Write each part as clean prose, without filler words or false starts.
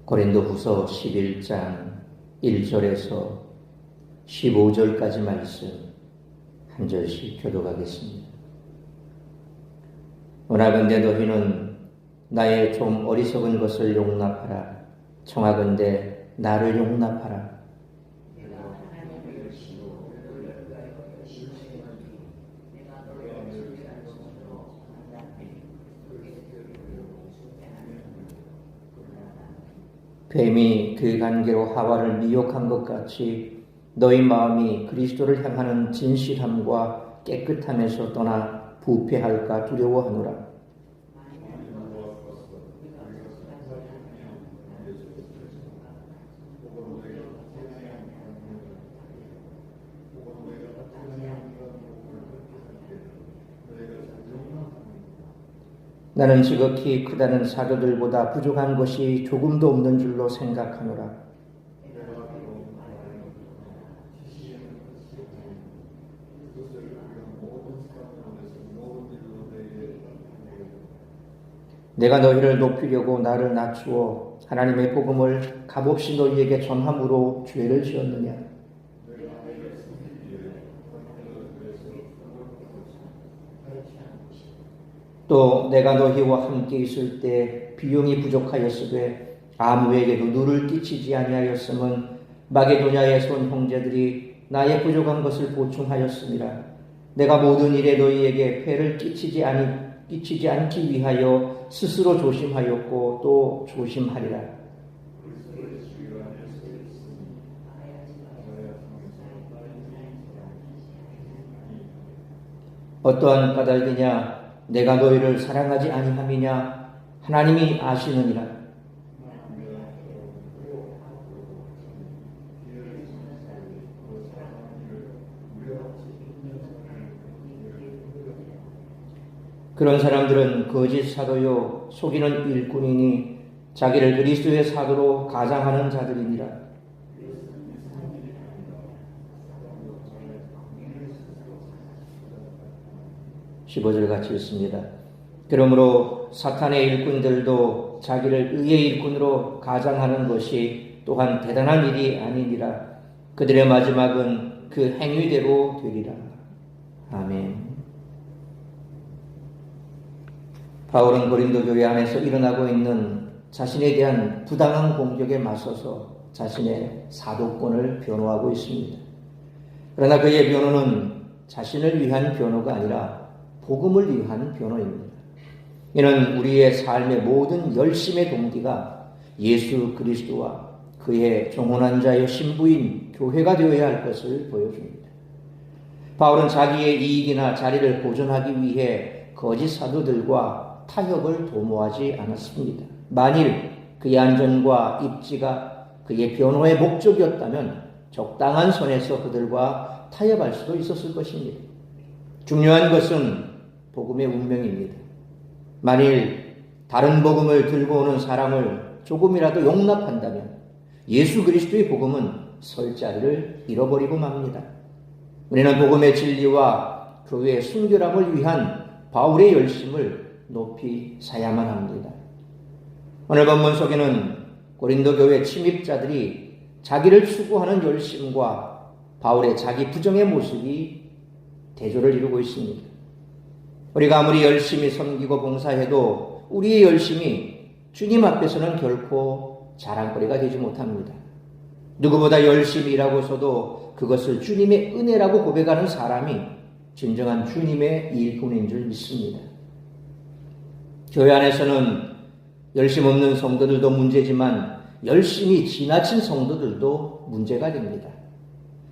고린도후서 11장 1절에서 15절까지 말씀 한 절씩 교독하겠습니다. 원하건대 너희는 나의 좀 어리석은 것을 용납하라. 청하건대 나를 용납하라. 뱀이 그 관계로 하와를 미혹한 것 같이 너희 마음이 그리스도를 향하는 진실함과 깨끗함에서 떠나 부패할까 두려워하노라. 나는 지극히 크다는 사도들보다 부족한 것이 조금도 없는 줄로 생각하노라. 내가 너희를 높이려고 나를 낮추어 하나님의 복음을 값없이 너희에게 전함으로 죄를 지었느냐? 또 내가 너희와 함께 있을 때 비용이 부족하였으되 아무에게도 누를 끼치지 아니하였음은 마게도냐에서 온 형제들이 나의 부족한 것을 보충하였습니다. 내가 모든 일에 너희에게 폐를 끼치지 않기 위하여 스스로 조심하였고 또 조심하리라. 어떠한 까닭이냐? 내가 너희를 사랑하지 아니함이냐? 하나님이 아시느니라. 그런 사람들은 거짓 사도요 속이는 일꾼이니 자기를 그리스도의 사도로 가장하는 자들이니라. 15절 같이 읽습니다. 그러므로 사탄의 일꾼들도 자기를 의의 일꾼으로 가장하는 것이 또한 대단한 일이 아니니라. 그들의 마지막은 그 행위대로 되리라. 아멘. 바울은 고린도 교회 안에서 일어나고 있는 자신에 대한 부당한 공격에 맞서서 자신의 사도권을 변호하고 있습니다. 그러나 그의 변호는 자신을 위한 변호가 아니라 복음을 위한 변호입니다. 이는 우리의 삶의 모든 열심의 동기가 예수 그리스도와 그의 정혼한 자의 신부인 교회가 되어야 할 것을 보여줍니다. 바울은 자기의 이익이나 자리를 보존하기 위해 거짓 사도들과 타협을 도모하지 않았습니다. 만일 그의 안전과 입지가 그의 변호의 목적이었다면 적당한 선에서 그들과 타협할 수도 있었을 것입니다. 중요한 것은 복음의 운명입니다. 만일 다른 복음을 들고 오는 사람을 조금이라도 용납한다면 예수 그리스도의 복음은 설 자리를 잃어버리고 맙니다. 우리는 복음의 진리와 교회의 순결함을 위한 바울의 열심을 높이 사야만 합니다. 오늘 본문 속에는 고린도 교회 침입자들이 자기를 추구하는 열심과 바울의 자기 부정의 모습이 대조를 이루고 있습니다. 우리가 아무리 열심히 섬기고 봉사해도 우리의 열심이 주님 앞에서는 결코 자랑거리가 되지 못합니다. 누구보다 열심히 일하고서도 그것을 주님의 은혜라고 고백하는 사람이 진정한 주님의 일꾼인 줄 믿습니다. 교회 안에서는 열심 없는 성도들도 문제지만 열심히 지나친 성도들도 문제가 됩니다.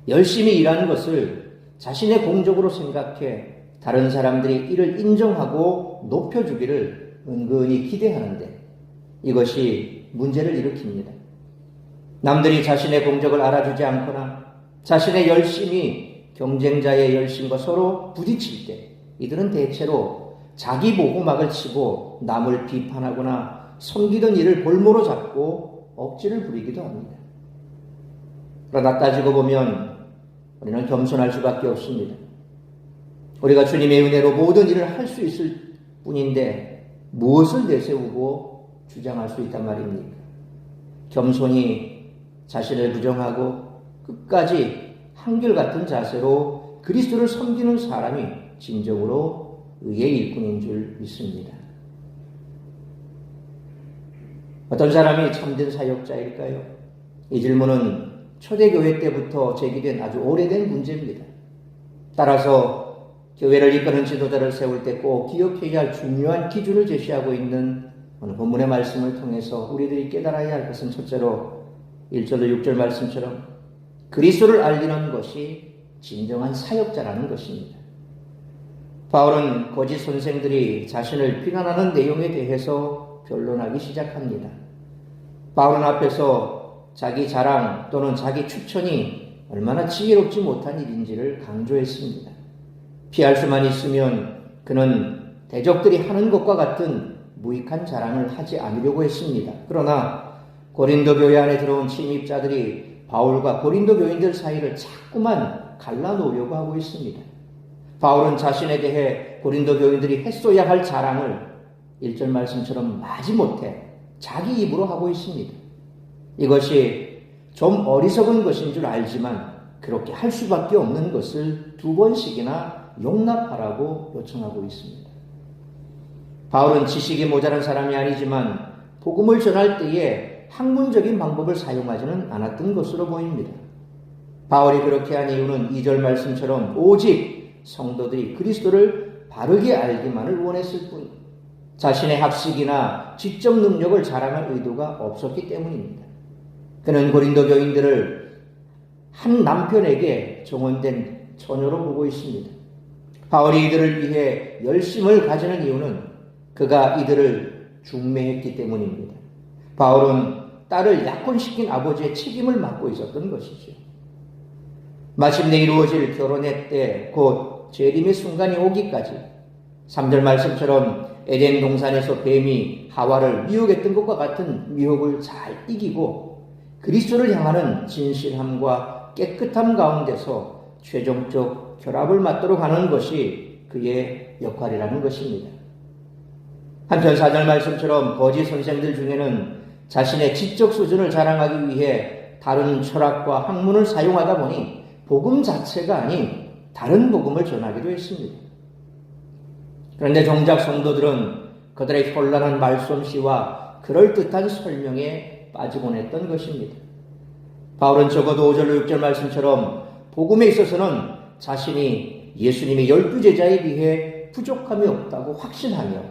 열심히 일하는 것을 자신의 공적으로 생각해 다른 사람들이 이를 인정하고 높여주기를 은근히 기대하는데 이것이 문제를 일으킵니다. 남들이 자신의 공적을 알아주지 않거나 자신의 열심이 경쟁자의 열심과 서로 부딪힐 때 이들은 대체로 자기 보호막을 치고 남을 비판하거나 섬기던 일을 볼모로 잡고 억지를 부리기도 합니다. 그러나 따지고 보면 우리는 겸손할 수밖에 없습니다. 우리가 주님의 은혜로 모든 일을 할 수 있을 뿐인데 무엇을 내세우고 주장할 수 있단 말입니까? 겸손히 자신을 부정하고 끝까지 한결같은 자세로 그리스도를 섬기는 사람이 진정으로 의의 일꾼인 줄 믿습니다. 어떤 사람이 참된 사역자일까요? 이 질문은 초대교회 때부터 제기된 아주 오래된 문제입니다. 따라서 교회를 이끄는 지도자를 세울 때 꼭 기억해야 할 중요한 기준을 제시하고 있는 오늘 본문의 말씀을 통해서 우리들이 깨달아야 할 것은 첫째로 1절로 6절 말씀처럼 그리스도를 알리는 것이 진정한 사역자라는 것입니다. 바울은 거짓 선생들이 자신을 비난하는 내용에 대해서 변론하기 시작합니다. 바울은 앞에서 자기 자랑 또는 자기 추천이 얼마나 지혜롭지 못한 일인지를 강조했습니다. 피할 수만 있으면 그는 대적들이 하는 것과 같은 무익한 자랑을 하지 않으려고 했습니다. 그러나 고린도 교회 안에 들어온 침입자들이 바울과 고린도 교인들 사이를 자꾸만 갈라놓으려고 하고 있습니다. 바울은 자신에 대해 고린도 교인들이 했어야 할 자랑을 1절 말씀처럼 마지못해 자기 입으로 하고 있습니다. 이것이 좀 어리석은 것인 줄 알지만 그렇게 할 수밖에 없는 것을 2번씩이나 용납하라고 요청하고 있습니다. 바울은 지식이 모자란 사람이 아니지만 복음을 전할 때에 학문적인 방법을 사용하지는 않았던 것으로 보입니다. 바울이 그렇게 한 이유는 2절 말씀처럼 오직 성도들이 그리스도를 바르게 알기만을 원했을 뿐 자신의 학식이나 지적 능력을 자랑할 의도가 없었기 때문입니다. 그는 고린도 교인들을 한 남편에게 정원된 처녀로 보고 있습니다. 바울이 이들을 위해 열심을 가지는 이유는 그가 이들을 중매했기 때문입니다. 바울은 딸을 약혼시킨 아버지의 책임을 맡고 있었던 것이죠. 마침내 이루어질 결혼의 때 곧 재림의 순간이 오기까지 3절 말씀처럼 에덴 동산에서 뱀이 하와를 미혹했던 것과 같은 미혹을 잘 이기고 그리스도를 향하는 진실함과 깨끗함 가운데서 최종적 결합을 맞도록 하는 것이 그의 역할이라는 것입니다. 한편 4절 말씀처럼 거짓 선생들 중에는 자신의 지적 수준을 자랑하기 위해 다른 철학과 학문을 사용하다 보니 복음 자체가 아닌 다른 복음을 전하기도 했습니다. 그런데 정작 성도들은 그들의 현란한 말솜씨와 그럴듯한 설명에 빠지곤 했던 것입니다. 바울은 적어도 5절로 6절 말씀처럼 복음에 있어서는 자신이 예수님의 12제자에 비해 부족함이 없다고 확신하며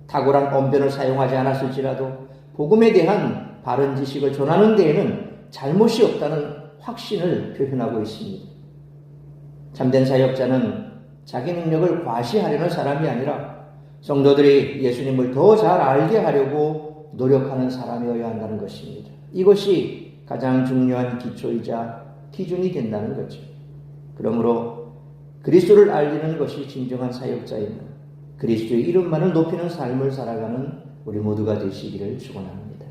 탁월한 언변을 사용하지 않았을지라도 복음에 대한 바른 지식을 전하는 데에는 잘못이 없다는 확신을 표현하고 있습니다. 참된 사역자는 자기 능력을 과시하려는 사람이 아니라 성도들이 예수님을 더 잘 알게 하려고 노력하는 사람이어야 한다는 것입니다. 이것이 가장 중요한 기초이자 기준이 된다는 거죠. 그러므로 그리스도를 알리는 것이 진정한 사역자이며 그리스도의 이름만을 높이는 삶을 살아가는 우리 모두가 되시기를 축원합니다.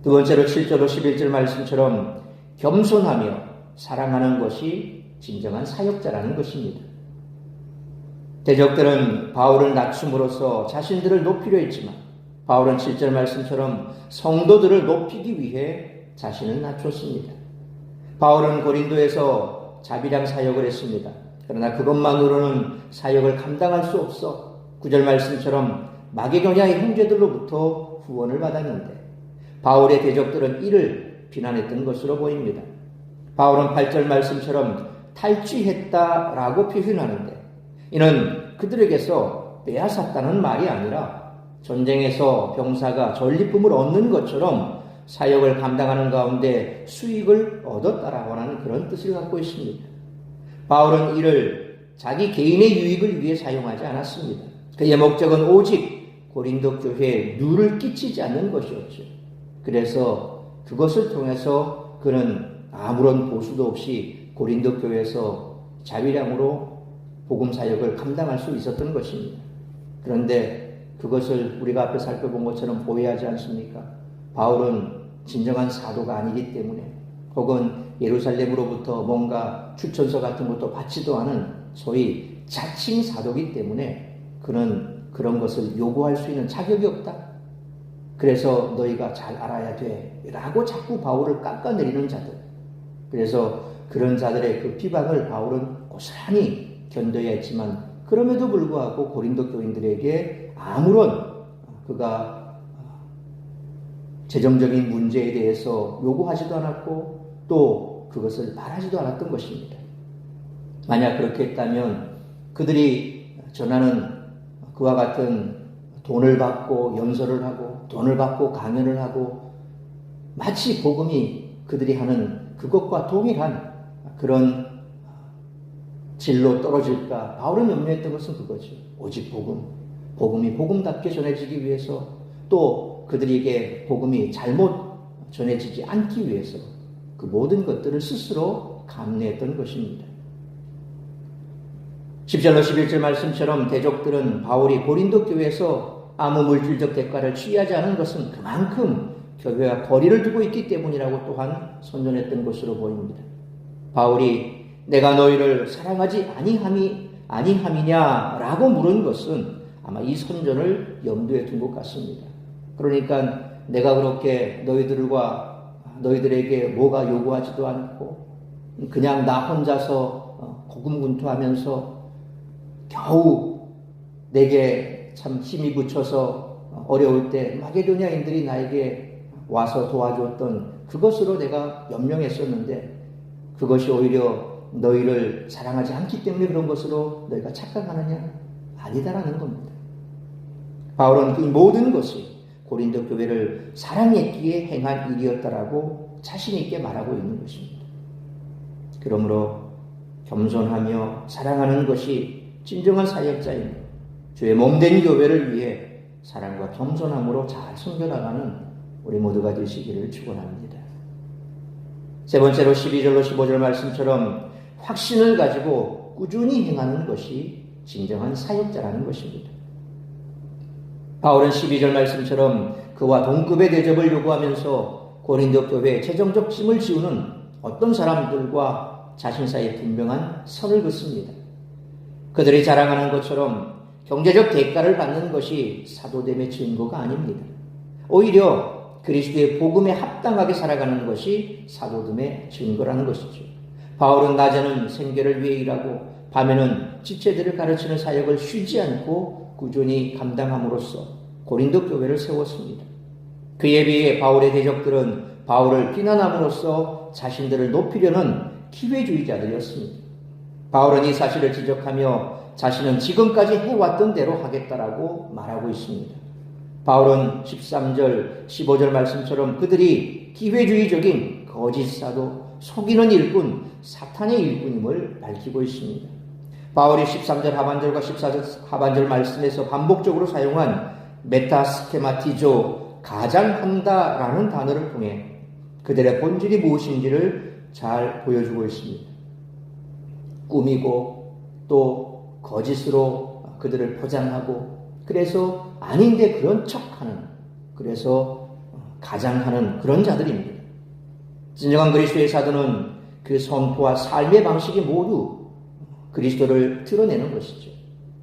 두 번째로 7절로 11절 말씀처럼 겸손하며 사랑하는 것이 진정한 사역자라는 것입니다. 대적들은 바울을 낮춤으로써 자신들을 높이려 했지만 바울은 7절 말씀처럼 성도들을 높이기 위해 자신을 낮췄습니다. 바울은 고린도에서 자비랑 사역을 했습니다. 그러나 그것만으로는 사역을 감당할 수 없어 9절 말씀처럼 마게도냐의 형제들로부터 후원을 받았는데 바울의 대적들은 이를 비난했던 것으로 보입니다. 바울은 8절 말씀처럼 탈취했다라고 표현하는데 이는 그들에게서 빼앗았다는 말이 아니라 전쟁에서 병사가 전리품을 얻는 것처럼 사역을 감당하는 가운데 수익을 얻었다라고 하는 그런 뜻을 갖고 있습니다. 바울은 이를 자기 개인의 유익을 위해 사용하지 않았습니다. 그의 목적은 오직 고린도 교회에 누를 끼치지 않는 것이었죠. 그래서 그것을 통해서 그는 아무런 보수도 없이 고린도 교회에서 자비량으로 복음 사역을 감당할 수 있었던 것입니다. 그런데 그것을 우리가 앞에 살펴본 것처럼 오해하지 않습니까? 바울은 진정한 사도가 아니기 때문에 혹은 예루살렘으로부터 뭔가 추천서 같은 것도 받지도 않은 소위 자칭 사도이기 때문에 그는 그런 것을 요구할 수 있는 자격이 없다. 그래서 너희가 잘 알아야 돼 라고 자꾸 바울을 깎아내리는 자들, 그래서 그런 자들의 그 비방을 바울은 고스란히 견뎌야 했지만 그럼에도 불구하고 고린도 교인들에게 아무런 그가 재정적인 문제에 대해서 요구하지도 않았고 또 그것을 말하지도 않았던 것입니다. 만약 그렇게 했다면 그들이 전하는 그와 같은 돈을 받고 연설을 하고 돈을 받고 강연을 하고 마치 복음이 그들이 하는 그것과 동일한 그런 질로 떨어질까, 바울은 염려했던 것은 그거죠. 오직 복음이 복음답게 전해지기 위해서, 또 그들에게 복음이 잘못 전해지지 않기 위해서 그 모든 것들을 스스로 감내했던 것입니다. 10절로 11절 말씀처럼 대적들은 바울이 고린도 교회에서 아무 물질적 대가를 취하지 않은 것은 그만큼 교회와 거리를 두고 있기 때문이라고 또한 선전했던 것으로 보입니다. 바울이 내가 너희를 사랑하지 아니함이냐라고 물은 것은 아마 이 선전을 염두에 둔 것 같습니다. 그러니까 내가 그렇게 너희들에게 뭐가 요구하지도 않고 그냥 나 혼자서 고군분투하면서 겨우 내게 참 힘이 붙여서 어려울 때 마게도냐인들이 나에게 와서 도와줬던 그것으로 내가 연명했었는데 그것이 오히려 너희를 사랑하지 않기 때문에 그런 것으로 너희가 착각하느냐? 아니다라는 겁니다. 바울은 그 모든 것이 고린도 교회를 사랑했기에 행한 일이었다라고 자신 있게 말하고 있는 것입니다. 그러므로 겸손하며 사랑하는 것이 진정한 사역자이며 주의 몸된 교회를 위해 사랑과 겸손함으로 잘 섬겨나가는 우리 모두가 되시기를 축원합니다. 세 번째로 12절로 15절 말씀처럼 확신을 가지고 꾸준히 행하는 것이 진정한 사역자라는 것입니다. 바울은 12절 말씀처럼 그와 동급의 대접을 요구하면서 고린도 교회에 재정적 짐을 지우는 어떤 사람들과 자신 사이에 분명한 선을 긋습니다. 그들이 자랑하는 것처럼 경제적 대가를 받는 것이 사도됨의 증거가 아닙니다. 오히려 그리스도의 복음에 합당하게 살아가는 것이 사도됨의 증거라는 것이죠. 바울은 낮에는 생계를 위해 일하고 밤에는 지체들을 가르치는 사역을 쉬지 않고 꾸준히 감당함으로써 고린도 교회를 세웠습니다. 그에 비해 바울의 대적들은 바울을 비난함으로써 자신들을 높이려는 기회주의자들이었습니다. 바울은 이 사실을 지적하며 자신은 지금까지 해왔던 대로 하겠다라고 말하고 있습니다. 바울은 13절, 15절 말씀처럼 그들이 기회주의적인 거짓 사도, 속이는 일꾼, 사탄의 일꾼임을 밝히고 있습니다. 바울이 13절 하반절과 14절 하반절 말씀에서 반복적으로 사용한 메타스케마티조, 가장한다라는 단어를 통해 그들의 본질이 무엇인지를 잘 보여주고 있습니다. 꾸미고 또 거짓으로 그들을 포장하고 그래서 아닌데 그런 척하는, 그래서 가장하는 그런 자들입니다. 진정한 그리스도의 사도는 그 선포와 삶의 방식이 모두 그리스도를 드러내는 것이죠.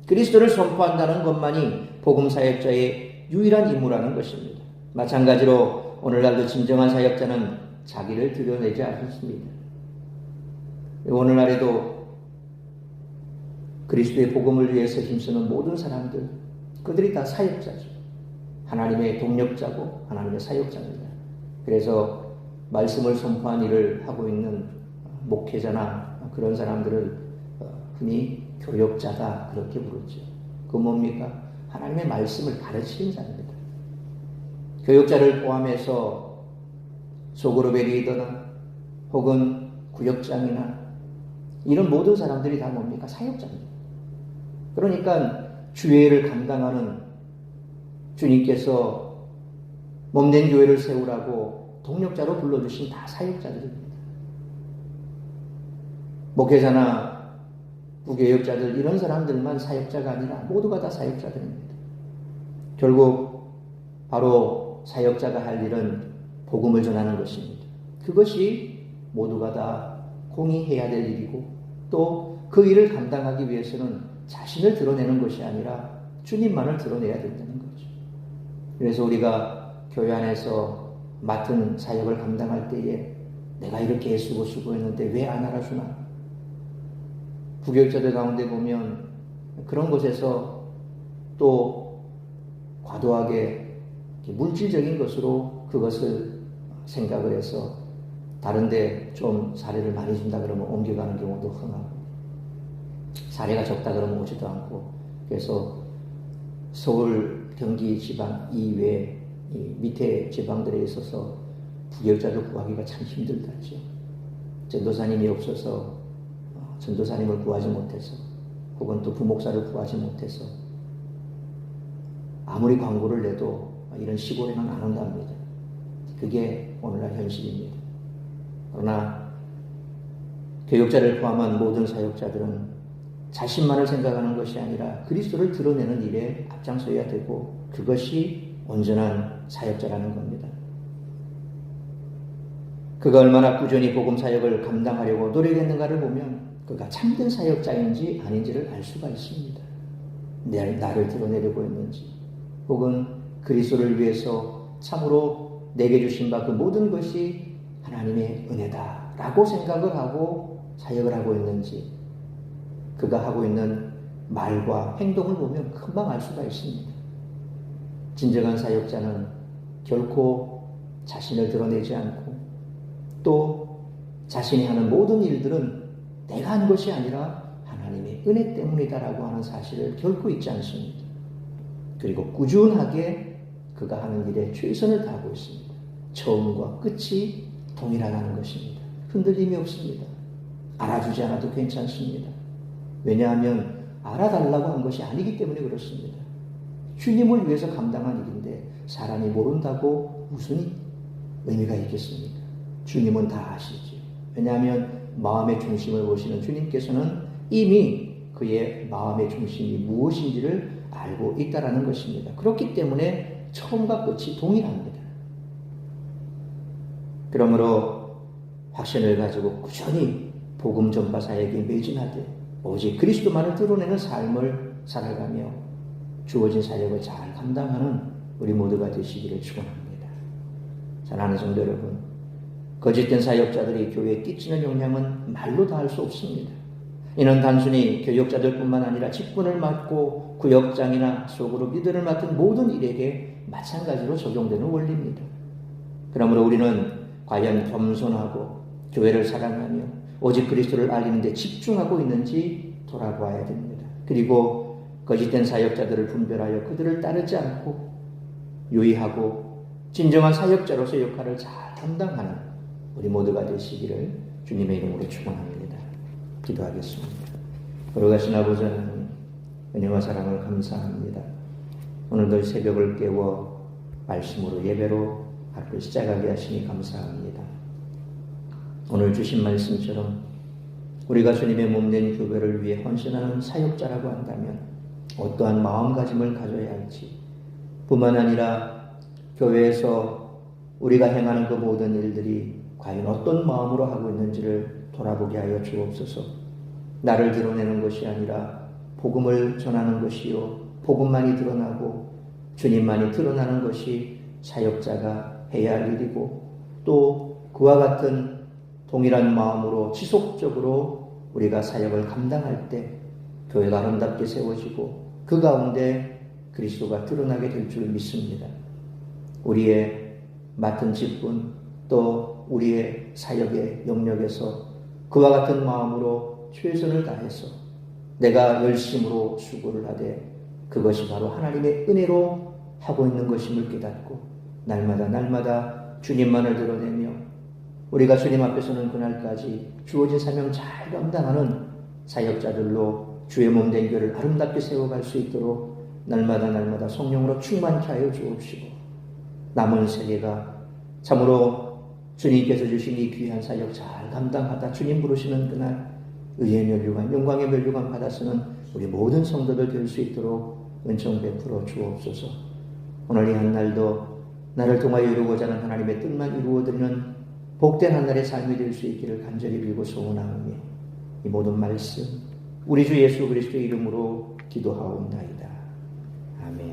그리스도를 선포한다는 것만이 복음 사역자의 유일한 임무라는 것입니다. 마찬가지로 오늘날도 진정한 사역자는 자기를 드러내지 않습니다. 오늘날에도 그리스도의 복음을 위해서 힘쓰는 모든 사람들, 그들이 다 사역자죠. 하나님의 동력자고 하나님의 사역자입니다. 그래서 말씀을 선포한 일을 하고 있는 목회자나 그런 사람들을 흔히 교역자다 그렇게 부르죠. 그 뭡니까? 하나님의 말씀을 가르치는 자입니다. 교역자를 포함해서 소그룹의 리더나 혹은 구역장이나 이런 모든 사람들이 다 뭡니까? 사역자입니다. 그러니까 주회를 감당하는 주님께서 몸된 교회를 세우라고 동력자로 불러주신 다 사역자들입니다. 목회자나 부교역자들 이런 사람들만 사역자가 아니라 모두가 다 사역자들입니다. 결국 바로 사역자가 할 일은 복음을 전하는 것입니다. 그것이 모두가 다 공의해야 될 일이고 또 그 일을 감당하기 위해서는 자신을 드러내는 것이 아니라 주님만을 드러내야 된다는 거죠. 그래서 우리가 교회 안에서 맡은 사역을 감당할 때에 내가 이렇게 애쓰고 수고했는데 왜 안 알아주나? 부교육자들 가운데 보면 그런 곳에서 또 과도하게 물질적인 것으로 그것을 생각을 해서 다른데 좀 사례를 많이 준다 그러면 옮겨가는 경우도 흔하고, 사례가 적다 그러면 오지도 않고, 그래서 서울, 경기 지방 이외 밑에 지방들에 있어서 부교육자를 구하기가 참 힘들다죠. 전도사님이 없어서 전도사님을 구하지 못해서, 혹은 또 부목사를 구하지 못해서 아무리 광고를 내도 이런 시골에는 안 온답니다. 그게 오늘날 현실입니다. 그러나 교육자를 포함한 모든 사역자들은 자신만을 생각하는 것이 아니라 그리스도를 드러내는 일에 앞장서야 되고, 그것이 온전한 사역자라는 겁니다. 그가 얼마나 꾸준히 복음 사역을 감당하려고 노력했는가를 보면 그가 참된 사역자인지 아닌지를 알 수가 있습니다. 나를 드러내려고 했는지, 혹은 그리스도를 위해서 참으로 내게 주신 바 그 모든 것이 하나님의 은혜다라고 생각을 하고 사역을 하고 있는지, 그가 하고 있는 말과 행동을 보면 금방 알 수가 있습니다. 진정한 사역자는 결코 자신을 드러내지 않고, 또 자신이 하는 모든 일들은 내가 한 것이 아니라 하나님의 은혜 때문이다라고 하는 사실을 결코 잊지 않습니다. 그리고 꾸준하게 그가 하는 일에 최선을 다하고 있습니다. 처음과 끝이 동일하다는 것입니다. 흔들림이 없습니다. 알아주지 않아도 괜찮습니다. 왜냐하면 알아달라고 한 것이 아니기 때문에 그렇습니다. 주님을 위해서 감당한 일인데 사람이 모른다고 무슨 의미가 있겠습니까? 주님은 다 아시죠. 왜냐하면 마음의 중심을 보시는 주님께서는 이미 그의 마음의 중심이 무엇인지를 알고 있다라는 것입니다. 그렇기 때문에 처음과 끝이 동일합니다. 그러므로 확신을 가지고 꾸준히 복음 전파 사역에 매진하되 오직 그리스도만을 드러내는 삶을 살아가며 주어진 사역을 잘 감당하는 우리 모두가 되시기를 축원합니다. 사랑하는 성도 여러분, 거짓된 사역자들이 교회에 끼치는 영향은 말로 다 할 수 없습니다. 이는 단순히 교역자들뿐만 아니라 직분을 맡고 구역장이나 속으로 리더를 맡은 모든 일에게 마찬가지로 적용되는 원리입니다. 그러므로 우리는 과연 겸손하고 교회를 사랑하며 오직 그리스도를 알리는 데 집중하고 있는지 돌아보아야 됩니다. 그리고 거짓된 사역자들을 분별하여 그들을 따르지 않고 유의하고 진정한 사역자로서 역할을 잘 감당하는 우리 모두가 되시기를 주님의 이름으로 축원합니다. 기도하겠습니다. 걸어가신 아버지 하나님, 은혜와 사랑을 감사합니다. 오늘도 새벽을 깨워 말씀으로 예배로 하루를 시작하게 하시니 감사합니다. 오늘 주신 말씀처럼 우리가 주님의 몸된 교회를 위해 헌신하는 사역자라고 한다면 어떠한 마음가짐을 가져야 할지, 뿐만 아니라 교회에서 우리가 행하는 그 모든 일들이 과연 어떤 마음으로 하고 있는지를 돌아보게 하여 주옵소서. 나를 드러내는 것이 아니라 복음을 전하는 것이요, 복음만이 드러나고 주님만이 드러나는 것이 사역자가 해야 할 일이고, 또 그와 같은 동일한 마음으로 지속적으로 우리가 사역을 감당할 때 교회가 아름답게 세워지고 그 가운데 그리스도가 드러나게 될 줄 믿습니다. 우리의 맡은 직분 또 우리의 사역의 영역에서 그와 같은 마음으로 최선을 다해서 내가 열심으로 수고를 하되 그것이 바로 하나님의 은혜로 하고 있는 것임을 깨닫고 날마다 주님만을 드러내며 우리가 주님 앞에 서는 그날까지 주어진 사명 잘 감당하는 사역자들로 주의 몸된 교회를 아름답게 세워갈 수 있도록 날마다 성령으로 충만케 하여 주옵시고, 남은 세계가 참으로 주님께서 주신 이 귀한 사역 잘 감당하다 주님 부르시는 그날 의의 면류관, 영광의 면류관 받아 쓰는 우리 모든 성도들 될 수 있도록 은총 베풀어 주옵소서. 오늘 이 한날도 나를 통하여 이루고자 하는 하나님의 뜻만 이루어드리는 복된 한날의 삶이 될 수 있기를 간절히 빌고 소원하오며 이 모든 말씀 우리 주 예수 그리스도의 이름으로 기도하옵나이다. 아멘.